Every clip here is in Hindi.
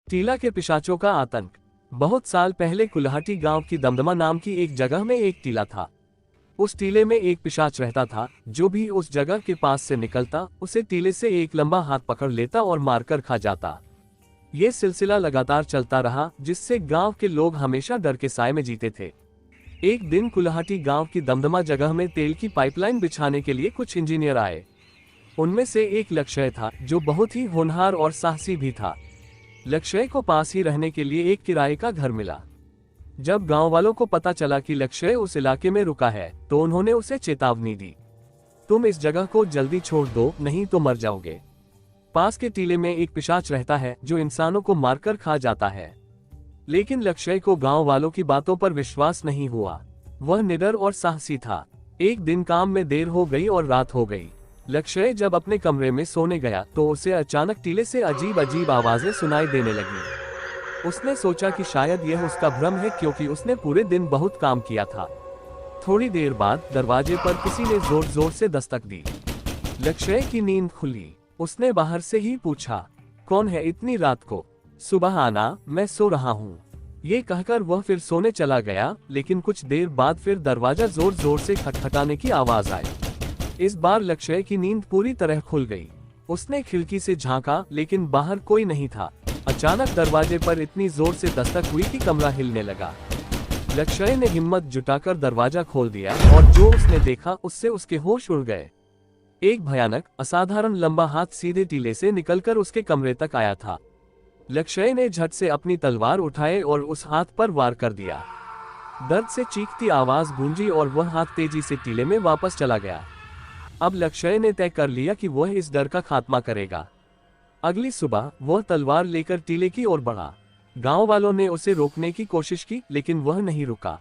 टीला के पिशाचों का आतंक। बहुत साल पहले कुल्हाटी गांव की दमदमा नाम की एक जगह में एक टीला था। उस टीले में एक पिशाच रहता था। जो भी उस जगह के पास से निकलता उसे टीले से एक लंबा हाथ पकड़ लेता और मारकर खा जाता। ये सिलसिला लगातार चलता रहा, जिससे गांव के लोग हमेशा डर के साए में जीते थे। एक दिन कुल्हाटी गांव की दमदमा जगह में तेल की पाइपलाइन बिछाने के लिए कुछ इंजीनियर आए। उनमें से एक लक्ष्य था, जो बहुत ही होनहार और साहसी भी था। लक्ष्य को पास ही रहने के लिए एक किराए का घर मिला। जब गांव वालों को पता चला कि लक्ष्य उस इलाके में रुका है, तो उन्होंने उसे चेतावनी दी, तुम इस जगह को जल्दी छोड़ दो, नहीं तो मर जाओगे। पास के टीले में एक पिशाच रहता है जो इंसानों को मारकर खा जाता है। लेकिन लक्ष्य को गांव वालों की बातों पर विश्वास नहीं हुआ। वह निडर और साहसी था। एक दिन काम में देर हो गई और रात हो गई। लक्ष्य जब अपने कमरे में सोने गया तो उसे अचानक टीले से अजीब अजीब आवाजें सुनाई देने लगी। उसने सोचा कि शायद यह उसका भ्रम है, क्योंकि उसने पूरे दिन बहुत काम किया था। थोड़ी देर बाद दरवाजे पर किसी ने जोर जोर से दस्तक दी। लक्ष्य की नींद खुली। उसने बाहर से ही पूछा, कौन है इतनी रात को? सुबह आना, मैं सो रहा हूँ। ये कहकर वह फिर सोने चला गया। लेकिन कुछ देर बाद फिर दरवाजा जोर जोर से खटखटाने की आवाज आई। इस बार लक्ष्य की नींद पूरी तरह खुल गई। उसने खिड़की से झांका, लेकिन बाहर कोई नहीं था। अचानक दरवाजे पर इतनी जोर से दस्तक हुई कि कमरा हिलने लगा। लक्ष्य ने हिम्मत जुटाकर दरवाजा खोल दिया और जो उसने देखा उससे उसके होश उड़ गए। एक भयानक असाधारण लंबा हाथ सीधे टीले से निकलकर उसके कमरे तक आया था। लक्ष्य ने झट से अपनी तलवार उठाए और उस हाथ पर वार कर दिया। दर्द से चीखती आवाज गूंजी और वह हाथ तेजी से टीले में वापस चला गया। अब लक्ष्य ने तय कर लिया कि वह इस डर का खात्मा करेगा। अगली सुबह वह तलवार लेकर टीले की ओर बढ़ा। गांव वालों ने उसे रोकने की कोशिश की, लेकिन वह नहीं रुका।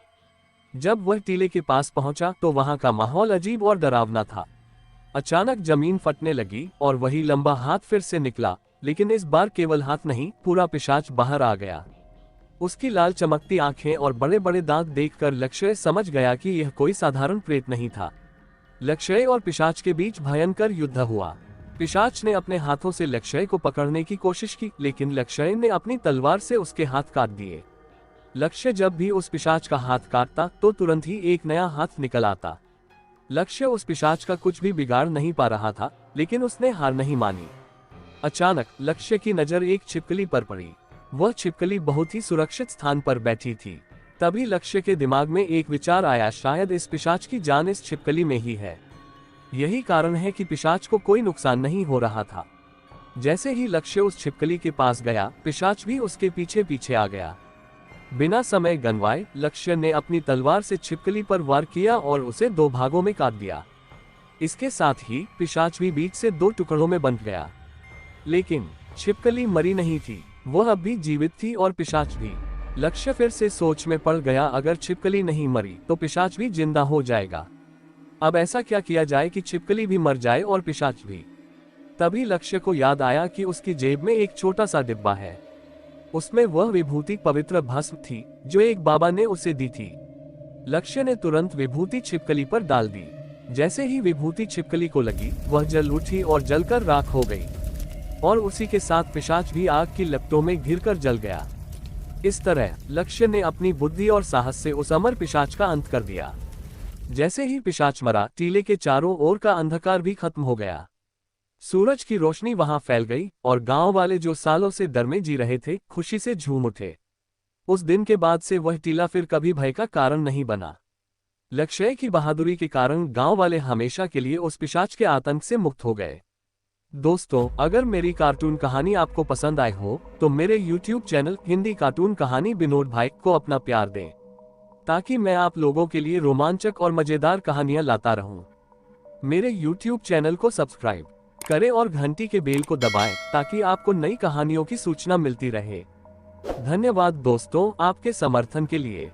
जब वह टीले के पास पहुंचा तो वहां का माहौल अजीब और डरावना था। अचानक जमीन फटने लगी और वही लंबा हाथ फिर से निकला, लेकिन इस बार केवल हाथ नहीं, पूरा पिशाच बाहर आ गया। उसकी लाल चमकती आंखें और बड़े बड़े दांत देखकर लक्ष्य समझ गया कि यह कोई साधारण प्रेत नहीं था। लक्ष्य और पिशाच के बीच भयंकर युद्ध हुआ। पिशाच ने अपने हाथों से लक्ष्य को पकड़ने की कोशिश की, लेकिन लक्ष्य ने अपनी तलवार से उसके हाथ काट दिए। लक्ष्य जब भी उस पिशाच का हाथ काटता तो तुरंत ही एक नया हाथ निकल आता। लक्ष्य उस पिशाच का कुछ भी बिगाड़ नहीं पा रहा था, लेकिन उसने हार नहीं मानी। अचानक लक्ष्य की नजर एक छिपकली पर पड़ी। वह छिपकली बहुत ही सुरक्षित स्थान पर बैठी थी। तभी लक्ष्य के दिमाग में एक विचार आया, शायद इस पिशाच की जान इस छिपकली में ही है। यही कारण है कि पिशाच को कोई नुकसान नहीं हो रहा था। जैसे ही लक्ष्य उस छिपकली के पास गया, पिशाच भी उसके पीछे पीछे आ गया। बिना समय गंवाए लक्ष्य ने अपनी तलवार से छिपकली पर वार किया और उसे दो भागों में काट दिया। इसके साथ ही पिशाच भी बीच से दो टुकड़ों में बंट गया। लेकिन छिपकली मरी नहीं थी, वह अब भी जीवित थी और पिशाच भी। लक्ष्य फिर से सोच में पड़ गया, अगर छिपकली नहीं मरी तो पिशाच भी जिंदा हो जाएगा। अब ऐसा क्या किया जाए कि छिपकली भी मर जाए और पिशाच भी। तभी लक्ष्य को याद आया कि उसकी जेब में एक छोटा सा डिब्बा है। उसमें वह विभूति पवित्र भस्म थी जो एक बाबा ने उसे दी थी। लक्ष्य ने तुरंत विभूति छिपकली पर डाल दी। जैसे ही विभूति छिपकली को लगी, वह जल उठी और जलकर राख हो गई, और उसी के साथ पिशाच भी आग की लपटों में घिरकर जल गया। इस तरह लक्ष्य ने अपनी बुद्धि और साहस से उस अमर पिशाच का अंत कर दिया। जैसे ही पिशाच मरा, टीले के चारों ओर का अंधकार भी खत्म हो गया। सूरज की रोशनी वहां फैल गई और गांव वाले जो सालों से डर में जी रहे थे, खुशी से झूम उठे। उस दिन के बाद से वह टीला फिर कभी भय का कारण नहीं बना। लक्ष्य की बहादुरी के कारण गांव वाले हमेशा के लिए उस पिशाच के आतंक से मुक्त हो गए। दोस्तों, अगर मेरी कार्टून कहानी आपको पसंद आए हो तो मेरे YouTube चैनल हिंदी कार्टून कहानी विनोद भाई को अपना प्यार दें, ताकि मैं आप लोगों के लिए रोमांचक और मजेदार कहानियां लाता रहूं। मेरे YouTube चैनल को सब्सक्राइब करें और घंटी के बेल को दबाएं, ताकि आपको नई कहानियों की सूचना मिलती रहे। धन्यवाद दोस्तों, आपके समर्थन के लिए।